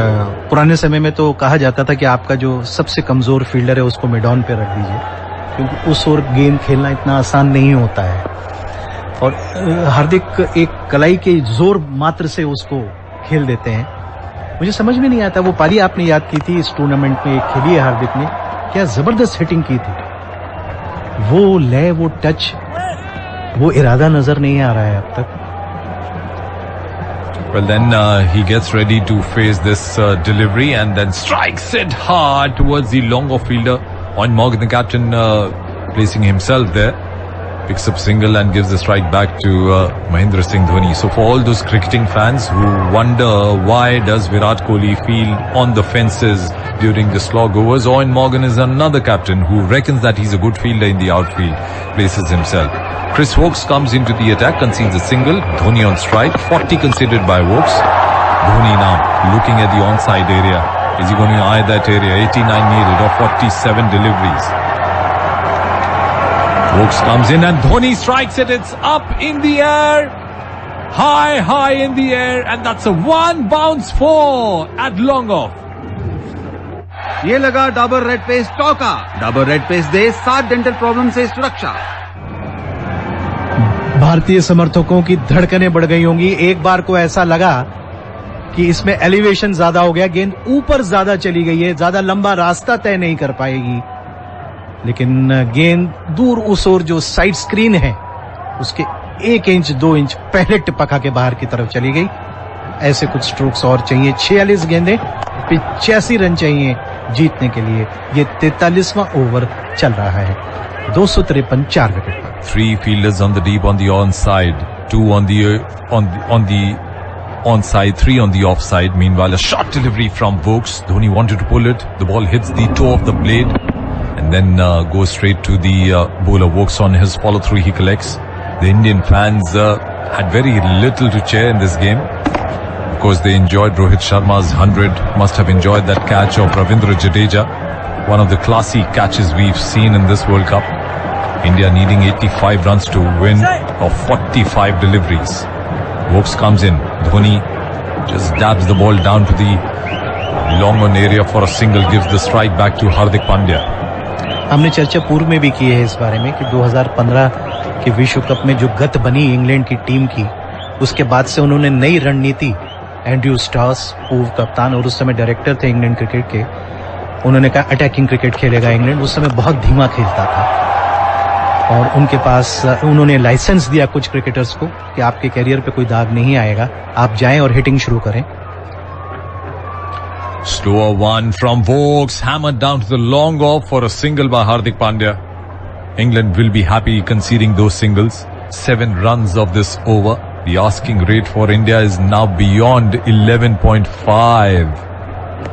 पुराने समय में तो कहा जाता था कि आपका जो सबसे कमजोर फील्डर है उसको मिड ऑन पे रख दीजिए, क्योंकि उस ओर गेंद खेलना इतना आसान नहीं होता है। और हार्दिक एक कलाई के जोर मात्र से उसको खेल देते हैं। मुझे समझ में नहीं आता, वो पारी आपने याद की थी इस टूर्नामेंट में खेली है हार्दिक ने, क्या जबरदस्त हिटिंग की थी। वो लय, वो टच, वो इरादा नजर नहीं आ रहा है अब तक। Well, then he gets ready to face this delivery and then strikes it hard towards the long off fielder. Eoin Morgan, the captain, placing himself there, picks up single and gives the strike back to Mahendra Singh Dhoni. So for all those cricketing fans who wonder why does Virat Kohli feel on the fences during the slog overs, Eoin Morgan is another captain who reckons that he's a good fielder in the outfield, places himself. Chris Woakes comes into the attack, concedes a single. Dhoni on strike, 40 considered by Woakes. Dhoni now looking at the onside area. Is he going to eye that area? 89 needed of 47 deliveries. Woakes comes in and Dhoni strikes it. It's up in the air. High in the air, and that's a one bounce four at long off. ये लगा Dabur red paste टॉका। Dabur red paste दे 7 dental problem से सुरक्षा। भारतीय समर्थकों की धड़कनें बढ़ गई होंगी। एक बार को ऐसा लगा कि इसमें एलिवेशन ज्यादा हो गया, गेंद ऊपर ज्यादा चली गई है, ज्यादा लंबा रास्ता तय नहीं कर पाएगी, लेकिन गेंद दूर उस ओर जो साइड स्क्रीन है उसके 1 इंच 2 इंच पहले टिपका के बाहर की तरफ चली गई। ऐसे कुछ स्ट्रोक्स और चाहिए। 46 गेंदें, 85 रन चाहिए जीतने के लिए। ये 43वां ओवर चल रहा है। 253 4 wicket. 3 fielders on the deep on the onside, 2 on the onside, 3 on the offside. Meanwhile, a short delivery from Woakes. Dhoni wanted to pull it. The ball hits the toe of the blade and then goes straight to the bowler. Woakes on his follow through, he collects. The Indian fans had very little to cheer in this game because they enjoyed Rohit Sharma's 100. Must have enjoyed that catch of Ravindra Jadeja, one of the classy catches we've seen in this World Cup. India needing 85 runs to win of 45 deliveries. Woakes comes in. Dhoni just dabs the ball down to the long on area for a single, gives the strike back to Hardik Pandya. हमने चर्चा पूर्व में भी की है इस बारे में कि 2015 के विश्व कप में जो गत बनी इंग्लैंड की टीम की, उसके बाद से उन्होंने नई रणनीति, एंड्रयू स्टार्स पूर्व कप्तान और उस समय डायरेक्टर थे इंग्लैंड क्रिकेट के, उन्होंने कहा अटैकिंग क्रिकेट खेलेगा इंग्लैंड। उस समय बहुत धीमा खेलता था और उनके पास उन्होंने लाइसेंस दिया कुछ क्रिकेटर्स को कि आपके कैरियर पे कोई दाग नहीं आएगा, आप जाएं और हिटिंग शुरू करें। Slower one from Woakes, hammered down to the long off for a single by Hardik Pandya. England will be happy conceding those singles. 7 runs of this over. The asking rate for India is now beyond 11.5.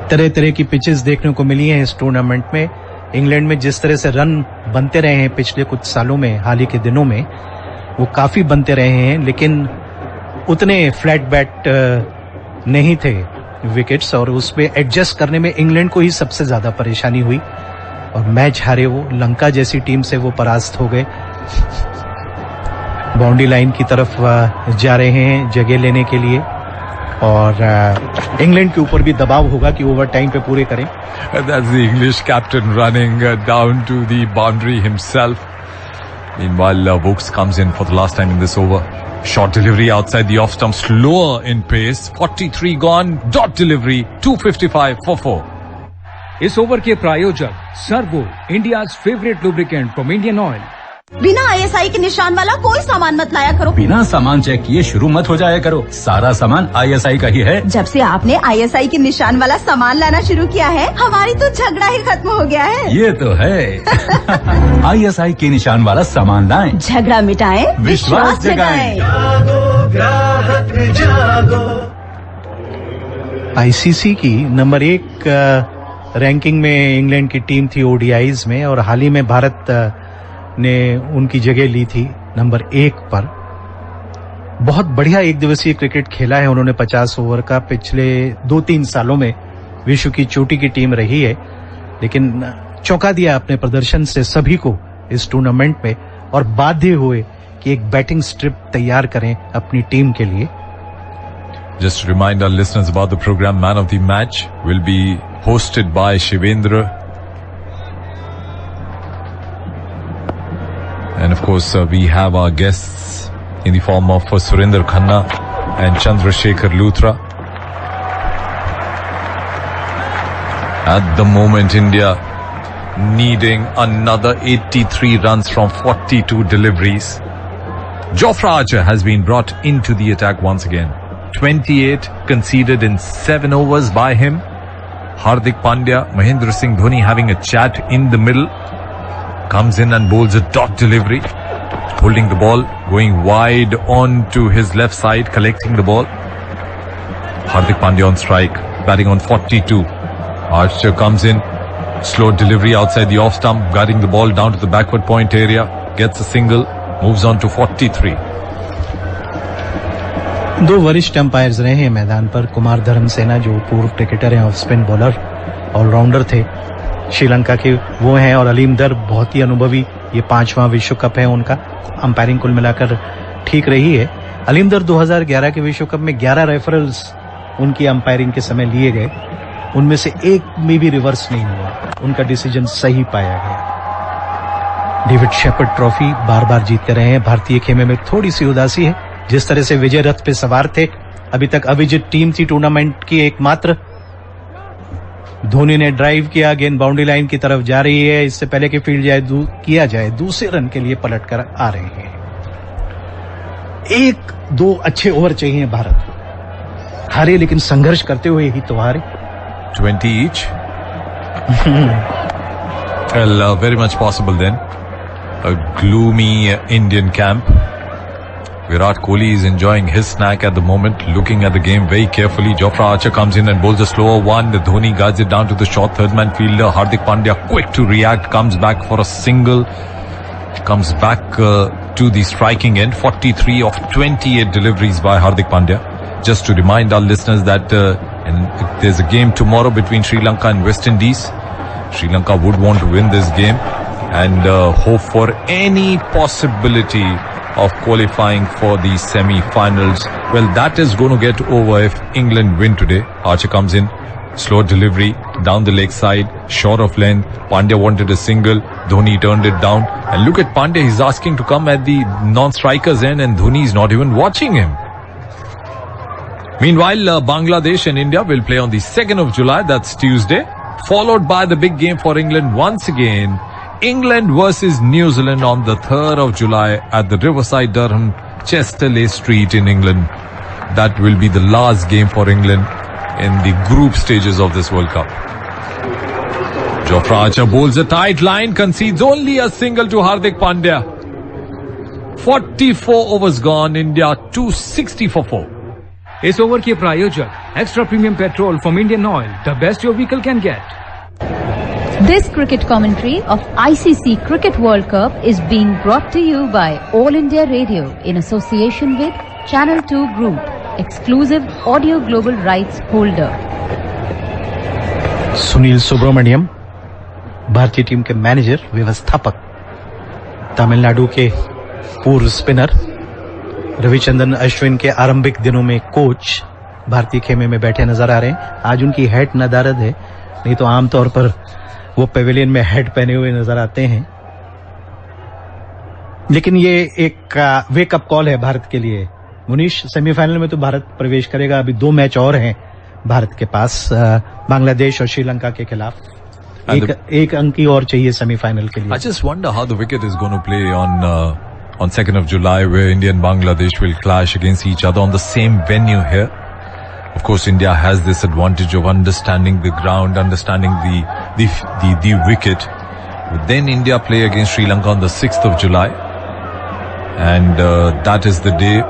तरह की pitches देखने को मिली हैं इस tournament में। England में जिस तरह से रन बनते रहे हैं पिछले कुछ सालों में, हाल ही के दिनों में वो काफी बनते रहे हैं, लेकिन उतने फ्लैट बैट नहीं थे विकेट्स, और उसमें एडजस्ट करने में इंग्लैंड को ही सबसे ज्यादा परेशानी हुई और मैच हारे। वो लंका जैसी टीम से वो परास्त हो गए। बाउंड्री लाइन की तरफ जा रहे हैं जगह लेने के लिए और इंग्लैंड के ऊपर भी दबाव होगा कि ओवर टाइम पे पूरे करें। That's the English captain running down to the boundary himself. Meanwhile, Woakes comes in for the last time in this over. Short delivery outside the off stump, slower in pace. 43 gone, dot delivery, 255 for 4. इस over के प्रायोजक servo, India's favourite lubricant from Indian oil. बिना ISI के निशान वाला कोई सामान मत लाया करो। बिना सामान चेक किए शुरू मत हो जाया करो। सारा सामान ISI का ही है। जब से आपने ISI के निशान वाला सामान लाना शुरू किया है, हमारी तो झगड़ा ही खत्म हो गया है। ये तो है। ISI के निशान वाला सामान लाएं, झगड़ा मिटाएं, विश्वास जगाएं। ICC की नंबर 1 रैंकिंग में इंग्लैंड की टीम थी ODIs में, और हाल ही में भारत ने उनकी जगह ली थी नंबर 1 पर। बहुत बढ़िया एक दिवसीय क्रिकेट खेला है उन्होंने 50 ओवर का। पिछले 2-3 सालों में विश्व की चोटी की टीम रही है, लेकिन चौंका दिया अपने प्रदर्शन से सभी को इस टूर्नामेंट में, और बाध्य हुए कि एक बैटिंग स्ट्रिप तैयार करें अपनी टीम के लिए। Just to remind our listeners about the program, Man of the Match will be hosted by Shivendra. And of course, we have our guests in the form of Surinder Khanna and Chandrasekhar Luthra. At the moment, India needing another 83 runs from 42 deliveries. Jofra Archer has been brought into the attack once again. 28 conceded in 7 overs by him. Hardik Pandya, Mahendra Singh Dhoni having a chat in the middle. Comes in and bowls a dot delivery. Holding the ball, going wide on to his left side, collecting the ball. Hardik Pandya on strike, batting on 42. Archer comes in. Slow delivery outside the off stump, guiding the ball down to the backward point area. Gets a single, moves on to 43. दो वरिष्ठ umpires रहे हैं मैदान पर। कुमार धर्मसेना जो पूर्व cricketer हैं, off spin bowler, allrounder थे श्रीलंका के, वो हैं। और अलीम दर बहुत ही अनुभवी, ये 5वां विश्व कप है उनका। अंपायरिंग कुल मिलाकर ठीक रही है। अलीम दर 2011 के विश्व कप में 11 रेफरल्स उनकी अंपायरिंग के समय लिए गए, उनमें से एक में भी रिवर्स नहीं हुआ, उनका डिसीजन सही पाया गया। डेविड शेपर्ड ट्रॉफी बार बार जीतते रहे हैं। भारतीय खेमे में थोड़ी सी उदासी है। जिस तरह से विजय रथ पे सवार थे, अभी तक अविजित टीम थी टूर्नामेंट की एकमात्र। धोनी ने ड्राइव किया, गेंद बाउंड्री लाइन की तरफ जा रही है। इससे पहले कि फील्ड किया जाए, दूसरे रन के लिए पलट कर आ रहे हैं। 1-2 अच्छे ओवर चाहिए भारत। हारे लेकिन संघर्ष करते हुए ही तो हारे। 20 each. Well, very much possible then. A gloomy Indian camp. Virat Kohli is enjoying his snack at the moment, looking at the game very carefully. Jofra Archer comes in and bowls a slower one. Dhoni guides it down to the short third man fielder. Hardik Pandya, quick to react, comes back for a single. Comes back to the striking end. 43 of 28 deliveries by Hardik Pandya. Just to remind our listeners that there's a game tomorrow between Sri Lanka and West Indies. Sri Lanka would want to win this game and hope for any possibility of qualifying for the semi-finals. Well, that is going to get over if England win today. Archer comes in, slow delivery, down the leg side, short of length. Pandya wanted a single, Dhoni turned it down. And look at Pandya, he's asking to come at the non-striker's end and Dhoni is not even watching him. Meanwhile, Bangladesh and India will play on the 2nd of July, that's Tuesday, followed by the big game for England once again. England versus New Zealand on the 3rd of July at the Riverside Durham Chesterley Street in England. That will be the last game for England in the group stages of this World Cup. Jofra Archer bowls a tight line, concedes only a single to Hardik Pandya. 44 overs gone, India 260 for 4. इस over के प्रायोजक extra premium petrol from Indian oil, the best your vehicle can get. This cricket commentary of ICC Cricket World Cup is being brought to you by All India Radio in association with Channel 2 Group, exclusive audio global rights holder. Sunil Subramaniam, भारतीय team के manager, व्यवस्थापक, तमिलनाडु के पूर्व spinner, Ravichandran Ashwin के आरंभिक दिनों में coach, भारतीय खेमे में बैठे नजर आ रहे हैं। आज उनकी हेड नदारद है, नहीं तो आमतौर पर वो पेविलियन में हेड पहने हुए नजर आते हैं। लेकिन ये एक वेकअप कॉल है भारत के लिए। मुनीश, सेमीफाइनल में तो भारत प्रवेश करेगा। अभी 2 मैच और हैं भारत के पास, बांग्लादेश और श्रीलंका के खिलाफ। एक अंक की और चाहिए सेमीफाइनल के लिए। I just wonder how the wicket is going to play on 2nd of July, where India and Bangladesh will clash against each other on the same venue here. Of course, India has this advantage of understanding the ground, understanding the wicket. But then India play against Sri Lanka on the 6th of July, and that is the day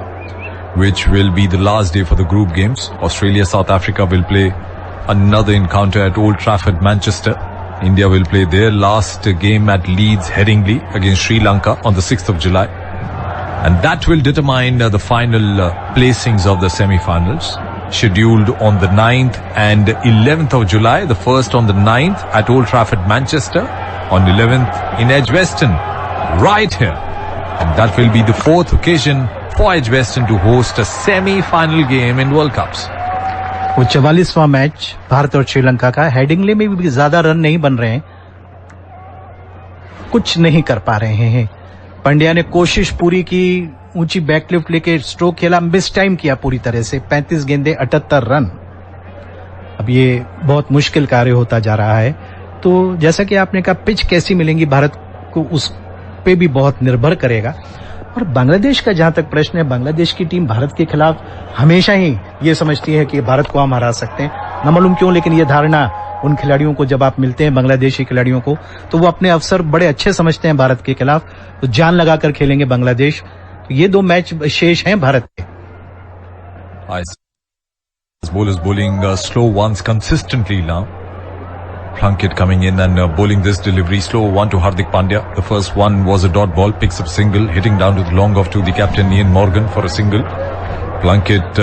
which will be the last day for the group games. Australia, South Africa will play another encounter at Old Trafford, Manchester. India will play their last game at Leeds, Headingley against Sri Lanka on the 6th of July, and that will determine the final placings of the semi-finals. Scheduled on the 9th and 11th of July, the first on the 9th at Old Trafford, Manchester, on 11th in Edgbaston, right here. And that will be the 4th occasion poised Western to host a semi-final game in World Cups. वो 44वां match Bharat और श्रीलंका का। Headingley में भी ज्यादा run नहीं बन रहे हैं, कुछ नहीं कर पा रहे हैं। पंड्या ने कोशिश पूरी की, ऊंची बैकलिफ्ट लेके स्ट्रोक खेला, मिस टाइम किया पूरी तरह से। 35 गेंदे 78 रन। अब ये बहुत मुश्किल कार्य होता जा रहा है। तो जैसा कि आपने कहा, पिच कैसी मिलेंगी भारत को, उस पे भी बहुत निर्भर करेगा। और बांग्लादेश का जहां तक प्रश्न है, बांग्लादेश की टीम भारत के खिलाफ हमेशा ही ये समझती है कि भारत को हम हरा सकते हैं। न मालूम क्यों, लेकिन ये धारणा उन खिलाड़ियों को, जब आप मिलते हैं बांग्लादेशी खिलाड़ियों को, तो वो अपने अवसर बड़े अच्छे समझते हैं भारत के खिलाफ, तो जान लगाकर खेलेंगे बांग्लादेश। ये 2 मैच शेष हैं भारत के। Bowlers bowling slow ones consistently now. Plunkett coming in and bowling this delivery. Slow one to Hardik Pandya. The first one was a dot ball. Picks up single. Hitting down to the long off to the captain Ian Morgan for a single. Plunkett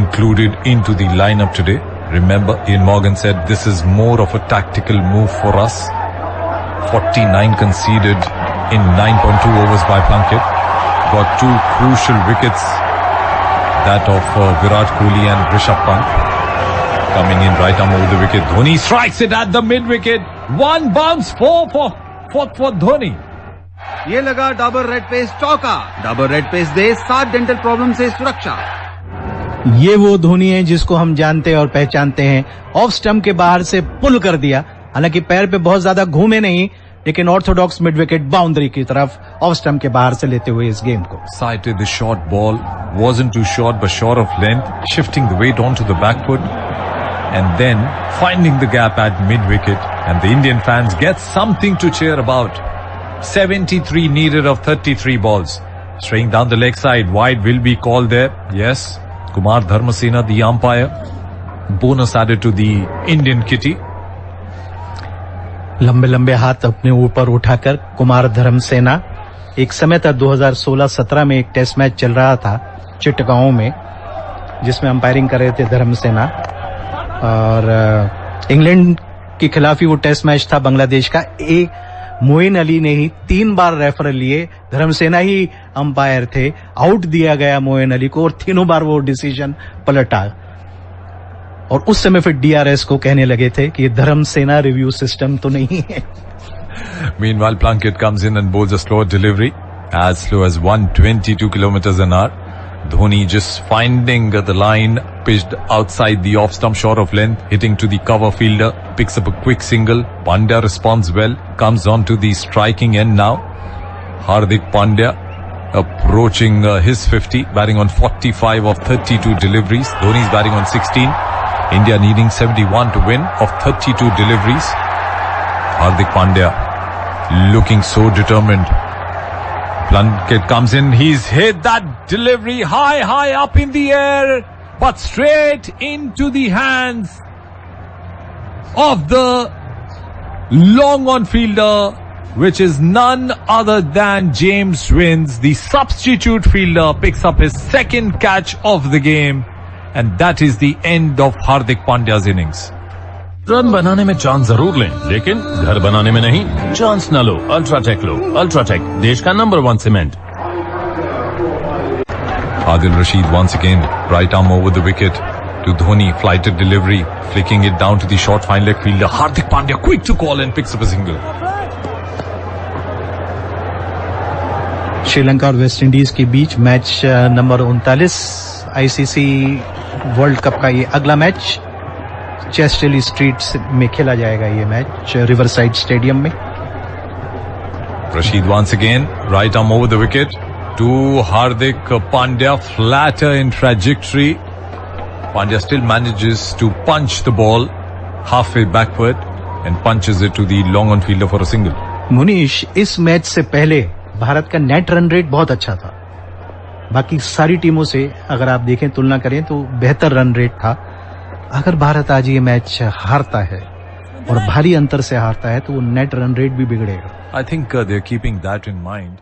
included into the lineup today. Remember, Ian Morgan said this is more of a tactical move for us. 49 conceded in 9.2 overs by Plunkett. Got 2 crucial wickets. That of Virat Kohli and Rishabh Pant. Coming in right arm over the wicket. Dhoni strikes it at the mid wicket. One bounce for Dhoni. ये लगा Dabur red pace चौका। Dabur red pace दे 7 dental problem से सुरक्षा। ये वो धोनी है जिसको हम जानते और पहचानते हैं। ऑफ स्टंप के बाहर से पुल कर दिया, हालांकि पैर पे बहुत ज्यादा घूमे नहीं, लेकिन ऑर्थोडॉक्स मिड विकेट बाउंड्री की तरफ ऑफ स्टंप के बाहर से लेते हुए इस गेम को। Sighted the short ball, wasn't too short but short of length, shifting the weight onto the back foot and then finding the gap at mid wicket, and the Indian fans get something to cheer about. 73 needed of 33 balls. Straying down the leg side, wide will be called there. Yes, Kumar Dharmasena, the umpire. Bonus added to the Indian kitty. लंबे लंबे हाथ अपने ऊपर उठाकर कुमार धर्मसेना। एक समय था 2016-17 में एक टेस्ट मैच चल रहा था चिटगांव में, जिसमें अंपायरिंग कर रहे थे धर्मसेना, और इंग्लैंड के खिलाफ ही वो टेस्ट मैच था बांग्लादेश का। मोइन अली ने ही 3 बार रेफर लिए, धर्मसेना ही अंपायर थे। आउट दिया गया मोइन अली को और 3 बार वो डिसीजन पलटा। और उस समय फिर डीआरएस को कहने लगे थे कि ये धर्मसेना रिव्यू सिस्टम तो नहीं है। Meanwhile, Plunkett comes in and bowls a slow delivery, as slow as 122 kilometers an hour. Dhoni just finding the line, pitched outside the off stump, short of length, hitting to the cover fielder, picks up a quick single. Pandya responds well, comes on to the striking end now. Hardik Pandya approaching his 50, batting on 45 of 32 deliveries. Dhoni's batting on 16. India needing 71 to win of 32 deliveries. Hardik Pandya looking so determined. Plunkett comes in. He's hit that delivery high up in the air, but straight into the hands of the long on fielder, which is none other than James Wins. The substitute fielder picks up his second catch of the game. And that is the end of Hardik Pandya's innings. Run बनाने में chance जरूर लें, लेकिन घर बनाने में नहीं। Chance न लो, अल्ट्राटेक लो। अल्ट्राटेक, देश का number 1 cement. Adil Rashid once again, right arm over the wicket to Dhoni, flighted delivery, flicking it down to the short fine leg fielder. Hardik Pandya quick to call and picks up a single. Sri Lanka और West Indies के बीच match number 39 ICC World Cup का ये अगला match चेस्टरली street में खेला जाएगा। ये मैच रिवरसाइड स्टेडियम में। Rashid once again, right arm over the wicket to Hardik Pandya, flatter in trajectory. Pandya still manages to punch the ball halfway backward and punches it to the long on fielder for a single. Munish, इस match से पहले भारत का net run rate बहुत अच्छा था। बाकी सारी टीमों से अगर आप देखें, तुलना करें तो बेहतर रन रेट था। अगर भारत आज ये मैच हारता है और भारी अंतर से हारता है तो वो नेट रन रेट भी बिगड़ेगा। I think they're keeping that in mind.